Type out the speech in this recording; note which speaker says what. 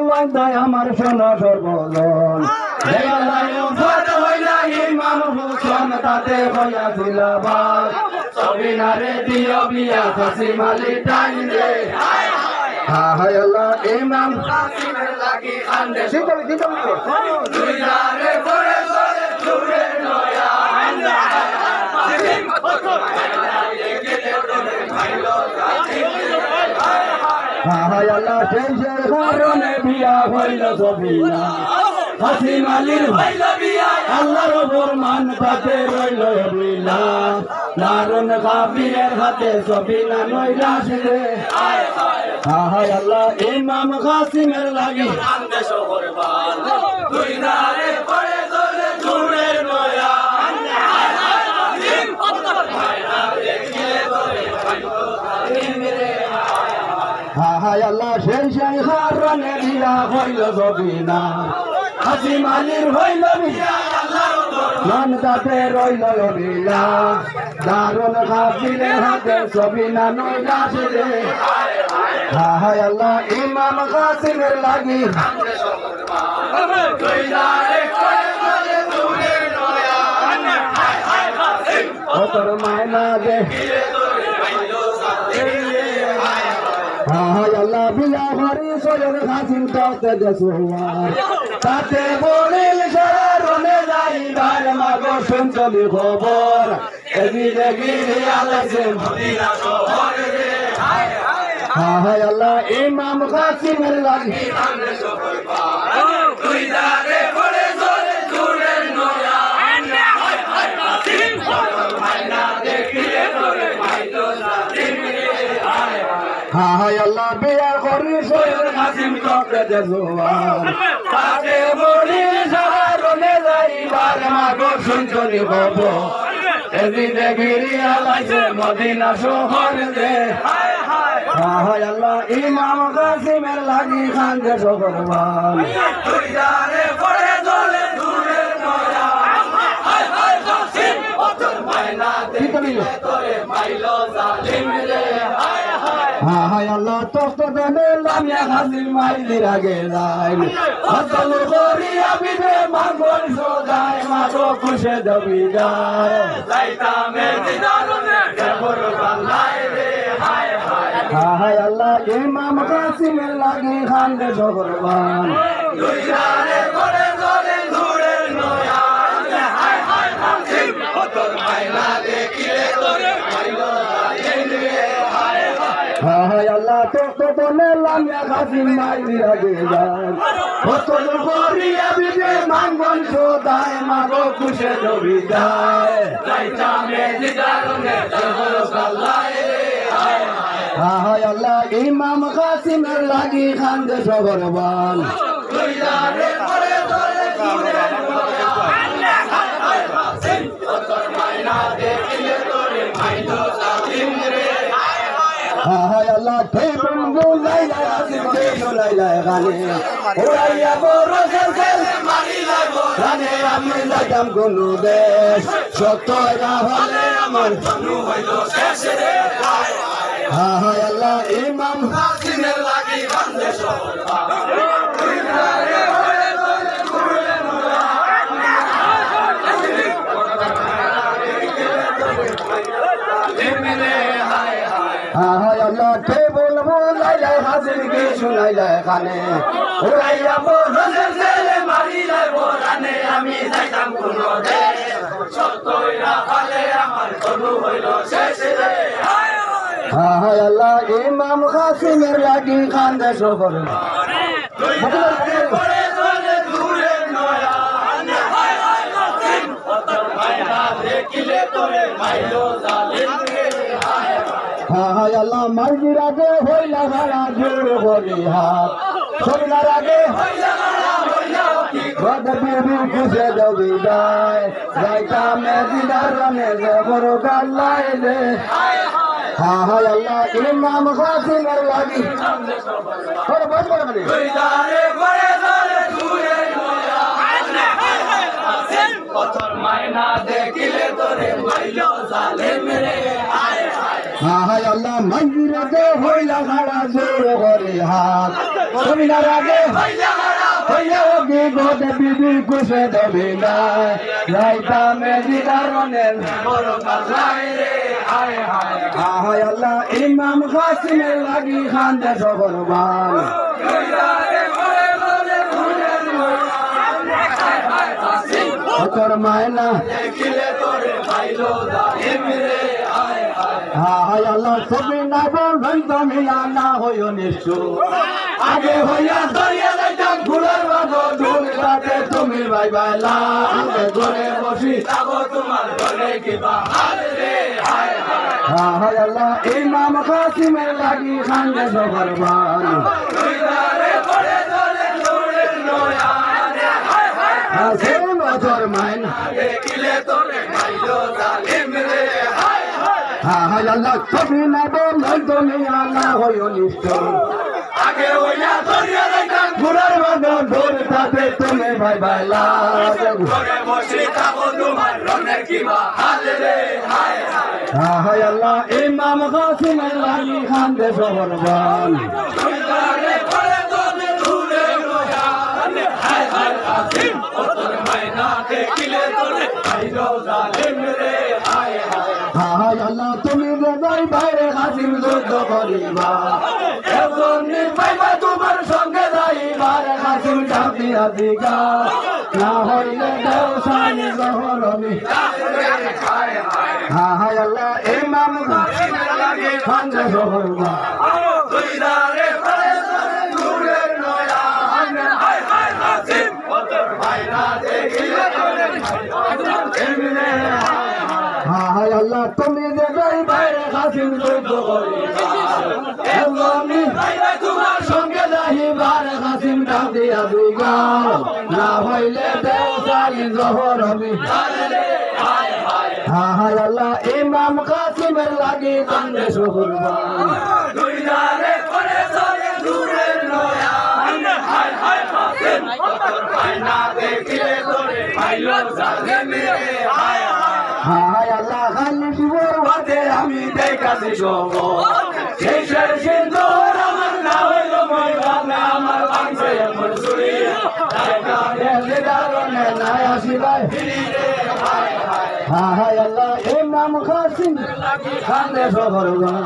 Speaker 1: লয় দয় আমার শোনো সর্বজন ইমাম হুসেন তাতে হইয়াছিল বাস সবিনারে দিও বিয়া কাসিম আলী টাইম রে হায় আল্লাহ ইমাম কাসিমের লাগি খান্দে দুইদারে পড়ে চলে জুড়ে নয়া হায় আল্লাহ শেষের কারণে বিয়া হইল সবিনা কাসিম আলীর হইল বিয়া আল্লাহর ফরমান তাতে রইল বিলা নারুন কাফিরের হাতে সবিনা নৈরাশ রে হায় আল্লাহ ইমাম কাসিমের লাগি কান্দে শহরবান দুই ধারে পড়ে চলে জুড়ে নয়া হায় আল্লাহ সেই সেই কারণে বিয়া হইল সবিনা কাসিম আলীর হইল বিয়া মান তাতে রইল বিলা দারুন কাফিরের হাতে সবিনা নৈরাশ রে হায় আল্লাহ ইমাম কাসিমের লাগি তোর মায়না দে হায় আল্লাহ বিয়া ভরি সোজর কাসিম তাতে দেশোয়ার তাতে বলিল শরণে যাইবার মাগো শুনছলি খবর এদিকে গিয়ে আলাইছে মদিনা শহর রে হায় আল্লাহ ইমাম কাসিমের লাগি দুই দারে পড়ে চলে জুড়ে নয়া হায় আল্লাহ বিয়া করি সোজর কাসিম তাতে দেশোয়ার তাতে বলিল শরণে যাইবার মাগো শুনছলি খবর এদিকে গিয়ে আলাইছে মদিনা শহর রে হায় আল্লাহ ইমাম কাসিমের লাগি খান্দে শহরবান দুই ধারে পড়ে চলে জুড়ে নয়া হায় হায় কাসিম তোর মায়না দেখলে তোরে মাইলো জালিম রে হায় আল্লাহ তস্ত দেনে লামিয়া কাসিম মাইলির আগে যাই হসল করি আবিবে মাগল সদায় মাগো খুশে দবি যায় যাইতামে দিদারনে দেবর বালাই রে হায় আল্লাহ ইমাম কাসিমের লাগি খান্দে শহরবান দুই ধারে পড়ে চলে জুড়ে নয়া হায় হায় কাসিম তোর মায়না দেখিলে তোরে মাইলো জালিম রে হায় আল্লাহ তস্ত দেনে লামিয়া কাসিম মাইলির আগে যায় হসল করি আবিবে মাগল সদায় মাগো খুশে দবি যায় যাইতামে দিদারনে দেবর বালাই রে হায় আল্লাহ ইমাম কাসিমের লাগি খান্দে শহরবান দুই ধারে পড়ে চলে জুড়ে নয়া হায় কাসিম তোর মায়না দেখিলে তোরে মাইলো জালিম রে হায় আল্লাহ ঠেবন বুলাইলা কাসিম কে বুলাইলা গানে ওরাইয়া বড় সরকার মারি লাগো গানে আমি লাগাম কোন দেশ সত্যরা হলে আমার বনু হইল শেষ রে হায় আল্লাহ ইমাম কাসিমের লাগি খান্দে শহরবান দুই ধারে পড়ে চলে জুড়ে নয়া হায় আল্লাহ কে বলবো লাইলা হাজির কে শুনাইলা কানে ওরাইয়া বড়দের ছেলে মারি লাগো গানে আমি যাইতাম কোন দেশ সত্যরা হলে আমার বনু হইল শেষ রে হায় আল্লাহ ইমাম কাসিমের লাগি খান্দে শহরবান দুই ধারে পড়ে চলে জুড়ে নয়া হায় হায় কাসিম তোর মায়না দেখিলে তোরে মাইলো জালিম রে হায় আল্লাহ মার্জির আগে হইলা ভাড়া জোর করি হাত সবিনার আগে হইলা ভাড়া হইলা গদ বিবি খুশে দবি যায় যাইতামে দিদারনে দেবর গালাই রে হায় আল্লাহ ইমাম কাসিমের লাগি তোর বস করে মানে দুই ধারে পড়ে চলে জুড়ে নয়া কাসিম তোর মায়না দেখিলে তোরে মাইলো জালিম রে হায় আল্লাহ মঞ্জিরাতে হইলা খাড়া জোর করে হাত জমিনার আগে হইয়া কি গোটে বিবি কুশে দেবি না রাইতা মেজি দারনের হায় আল্লাহ ইমাম কাসিমের লাগি খান্দে সবরবান তোর মায়না হায় আল্লাহ ছবি না বলবেন তুমি না হইও নিশ্চয় আগে হইয়া দরিয়া যাইতাম ফুলের বাগো ঢুল তাতে তুমি ভাই বাইলা আগে ঘরে বসি যাবো তোমার ঘরে কিবা রে হায় আল্লাহ ইমাম কাসিমের লাগি খান্দে সবরবান হায় আল্লাহ তুমি না বললেন তুমি আল্লাহ হইও নিশ্চয় আগে হইয়া দরিয়া যাইতাম ঘুরার বাগো ঢোল তাতে তুমি ভাই বাইলা ঘরে বসে যাবো তোমার রনে কিবা রে হায় আল্লাহ ইমাম কাসিমের লাগি খান্দে সবরবান হায় আল্লাহ তুমি হৃদয় বাইরে হাসিম যুদ্ধ করিবা পাইবা তোমার সঙ্গে যাইবার হাসিম চাপিয়া দিগা না হইলে দেওসানি জহরমি হায় আল্লাহ ইমাম কাসিমের লাগি খান্দে সবরবান হায় আল্লাহ তুমি যে বাইরে কাসিম যুদ্ধ করিবা তোমার সঙ্গে যাইবার কাসিম ডাকিয়া দিগা না হইলে দেওসানি জহরমি হায় আল্লাহ ইমাম কাসিমের লাগি কান্দে সবরবান হায় আল্লাহ খালি জীবর হাতে আমি দেখাছি সব শেষের সিন্দুর আমার না হইল ময়দানে আমার বাংশে আমার চুরি নাই আসিবাই হায় আল্লাহ ইমাম কাসিম খান্দে সবরবান